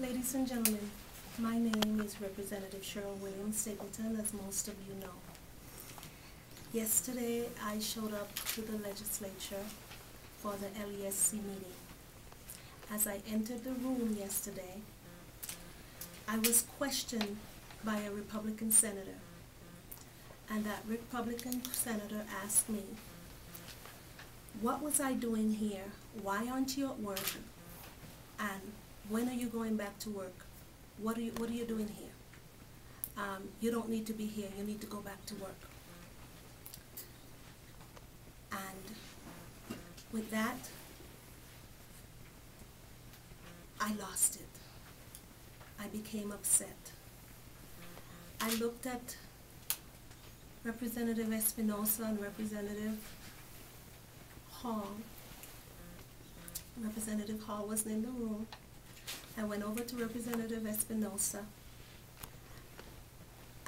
Ladies and gentlemen, my name is Representative Sheryl Williams Stapleton, as most of you know. Yesterday, I showed up to the legislature for the LESC meeting. As I entered the room yesterday, I was questioned by a Republican senator, and that Republican senator asked me, what was I doing here? Why aren't you at work? And when are you going back to work? What are you doing here? You don't need to be here. You need to go back to work. And with that, I lost it. I became upset. I looked at Representative Espinosa and Representative Hall. Representative Hall wasn't in the room. I went over to Representative Espinosa,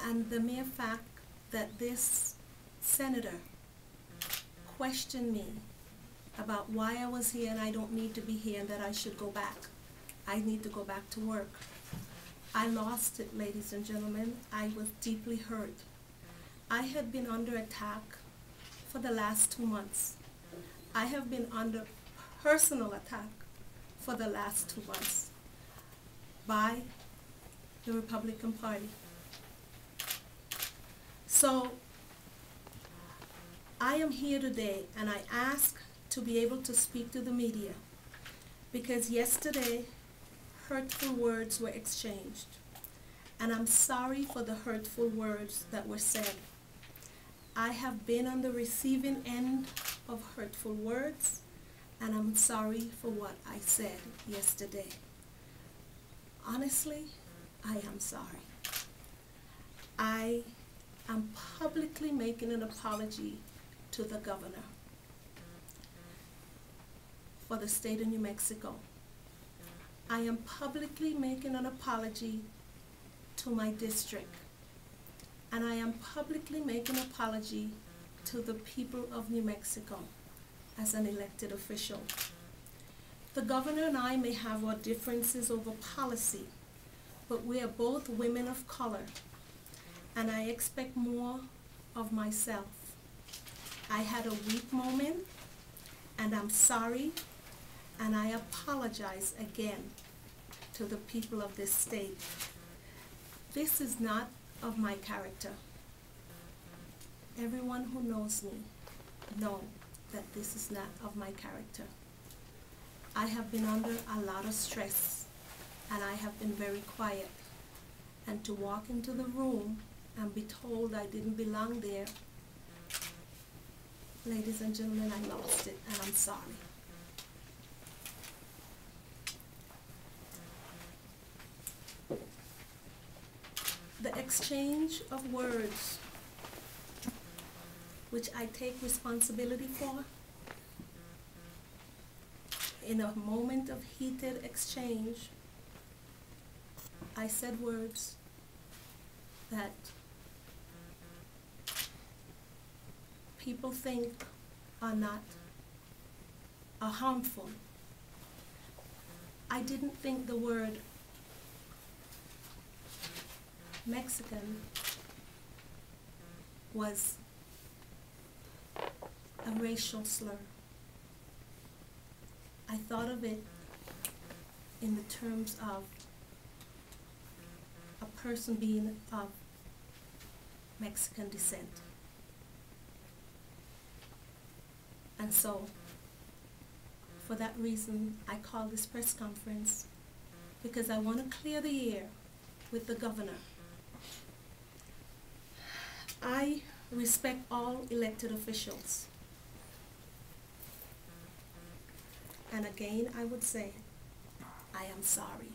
and the mere fact that this senator questioned me about why I was here and I don't need to be here and that I should go back. I need to go back to work. I lost it, ladies and gentlemen. I was deeply hurt. I had been under attack for the last 2 months. I have been under personal attack for the last 2 months by the Republican Party. So I am here today, and I ask to be able to speak to the media because yesterday hurtful words were exchanged, and I'm sorry for the hurtful words that were said. I have been on the receiving end of hurtful words, and I'm sorry for what I said yesterday. Honestly, I am sorry. I am publicly making an apology to the governor for the state of New Mexico. I am publicly making an apology to my district, and I am publicly making an apology to the people of New Mexico as an elected official. The governor and I may have our differences over policy, but we are both women of color, and I expect more of myself. I had a weak moment, and I'm sorry, and I apologize again to the people of this state. This is not of my character. Everyone who knows me knows that this is not of my character. I have been under a lot of stress, and I have been very quiet. And to walk into the room and be told I didn't belong there, ladies and gentlemen, I lost it, and I'm sorry. The exchange of words, which I take responsibility for, in a moment of heated exchange, I said words that people think are harmful. I didn't think the word Mexican was a racial slur. I thought of it in the terms of a person being of Mexican descent. And so, for that reason, I called this press conference because I want to clear the air with the governor. I respect all elected officials. And again, I would say, I am sorry.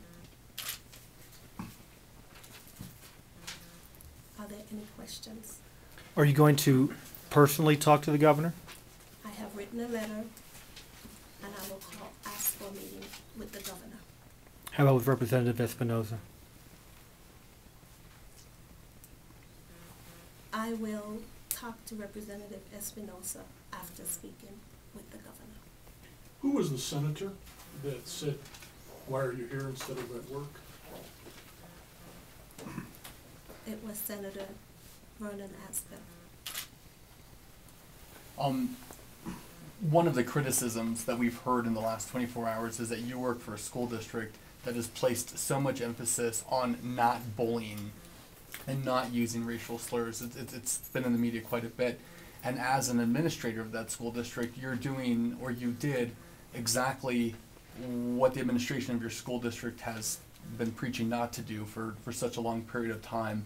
Are there any questions? Are you going to personally talk to the governor? I have written a letter, and I will ask for a meeting with the governor. How about with Representative Espinosa? I will talk to Representative Espinosa after speaking with the governor. Who was the senator that said Why are you here instead of at work? It was Senator Vernon Aspel. One of the criticisms that we've heard in the last 24 hours is that you work for a school district that has placed so much emphasis on not bullying and not using racial slurs. It's been in the media quite a bit. And as an administrator of that school district, you're doing, or you did, exactly what the administration of your school district has been preaching not to do for such a long period of time.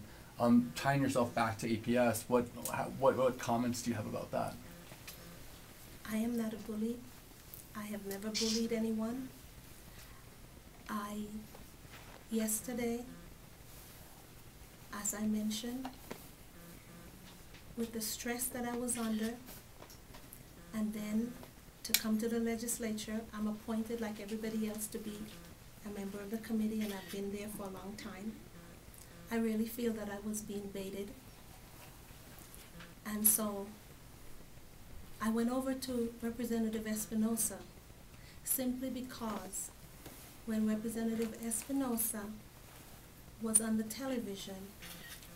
Tying yourself back to APS, what comments do you have about that? I am not a bully. I have never bullied anyone. Yesterday, as I mentioned, with the stress that I was under, and then to come to the legislature, I'm appointed like everybody else to be a member of the committee, and I've been there for a long time. I really feel that I was being baited. And so I went over to Representative Espinosa simply because when Representative Espinosa was on the television,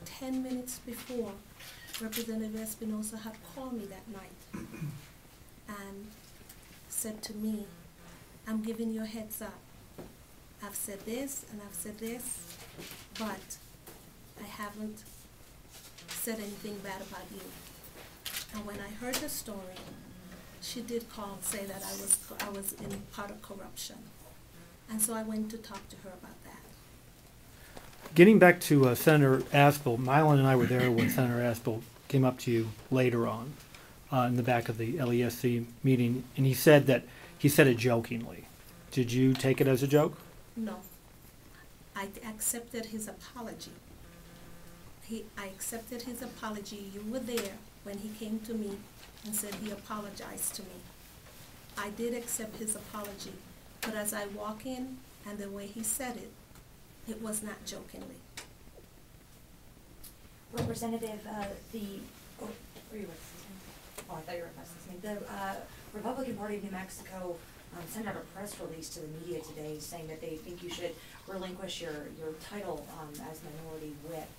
10 minutes before, Representative Espinosa had called me that night and said to me, I'm giving you a heads up. I've said this and I've said this, but I haven't said anything bad about you. And when I heard the story, she did call and say that I was in part of corruption. And so I went to talk to her about that. Getting back to Senator Aspel, Mylan and I were there when Senator Aspel came up to you later on in the back of the LESC meeting, and he said it jokingly. Did you take it as a joke? No. I accepted his apology. I accepted his apology. You were there when he came to me and said he apologized to me. I did accept his apology, but as I walk in and the way he said it, it was not jokingly. Representative, I thought you were listening. The Republican Party of New Mexico sent out a press release to the media today saying that they think you should relinquish your title as minority whip.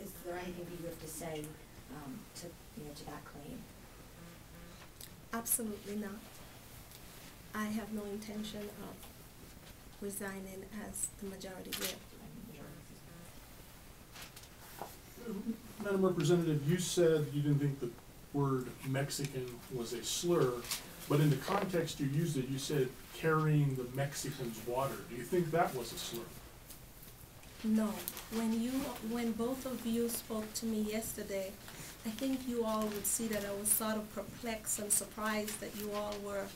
Is there anything that you have to say to that claim? Absolutely not. I have no intention of resigning as the majority whip. Madam Representative, you said you didn't think the word Mexican was a slur, but in the context you used it, you said carrying the Mexicans' water. Do you think that was a slur? No. When both of you spoke to me yesterday, I think you all would see that I was sort of perplexed and surprised that you all were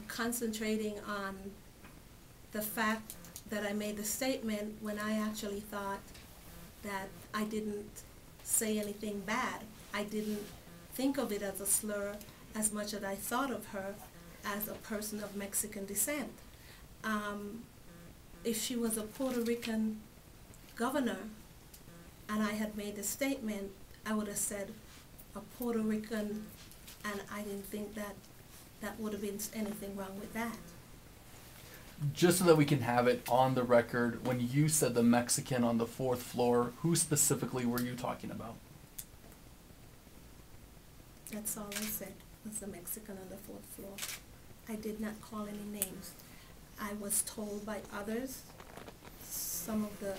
concentrating on the fact that I made the statement when I actually thought that I didn't say anything bad. I didn't think of it as a slur as much as I thought of her as a person of Mexican descent. If she was a Puerto Rican governor and I had made a statement, I would have said a Puerto Rican, and I didn't think that would have been anything wrong with that. Just so that we can have it on the record, when you said the Mexican on the 4th floor, who specifically were you talking about? That's all I said, was the Mexican on the 4th floor. I did not call any names. I was told by others, some of the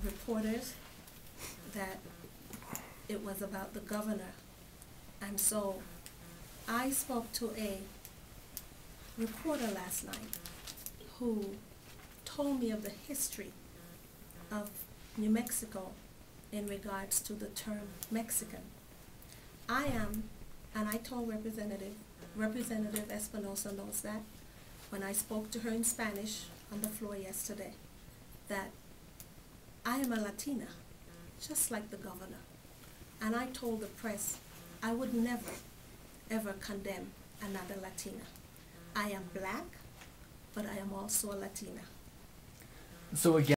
reporters, that it was about the governor. And so I spoke to a reporter last night who told me of the history of New Mexico in regards to the term Mexican. I am, and I told Representative Espinosa knows that when I spoke to her in Spanish on the floor yesterday, that I am a Latina, just like the governor. And I told the press I would never, ever condemn another Latina. I am black, but I am also a Latina. So again,